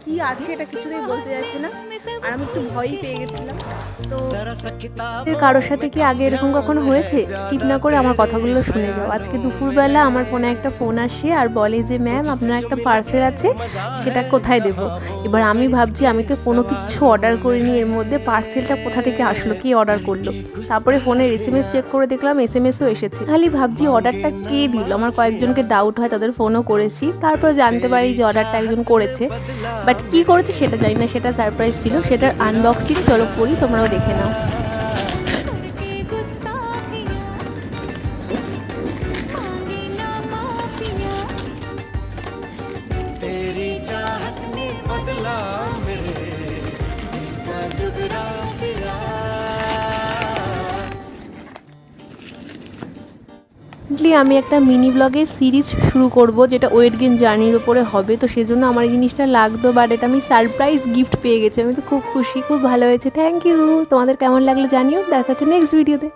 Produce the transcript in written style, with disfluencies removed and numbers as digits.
কি আছে এটা কিছুতেই বলতে যাচ্ছে না, আর আমি একটু ভয়ই পেয়ে গেছিলাম। তো কারোর সাথে কি আগে এরকম কখনো হয়েছে? স্কিপ না করে আমার কথাগুলো শুনে যাও। আজকে দুপুরবেলা আমার ফোনে একটা ফোন আসে আর বলে যে ম্যাম আপনার একটা পার্সেল আছে, সেটা কোথায় দেবো? এবার আমি ভাবছি আমি তো কোনো কিছু অর্ডার করিনি, এর মধ্যে পার্সেলটা কোথা থেকে আসলো, কি অর্ডার করলো? তারপরে ফোনের এসএমএস চেক করে দেখলাম এসএমএসও এসেছে। খালি ভাবছি অর্ডারটা কে দিল, আমার কয়েকজনকে ডাউট হয়, তাদের ফোনও করেছি, তারপর জানতে পারি যে অর্ডারটা একজন করেছে, বাট কি করেছে সেটা জানি না, সেটা সারপ্রাইজ ছিল। সেটার আনবক্সিং চলো করি, তোমরাও দেখে নাও। আমি একটা মিনি ব্লগের সিরিজ শুরু করব, যেটা ওয়েট গেইন জার্নির উপরে হবে। তো সেজন্য আমার এই জিনিসটা লাগতো, বাট এটা আমি সারপ্রাইজ গিফট পেয়ে গেছি। আমি তো খুব খুশি, খুব ভালো হয়েছে, থ্যাংক ইউ। তোমাদের কেমন লাগলো জানিও। দেখা হচ্ছে নেক্সট ভিডিওতে।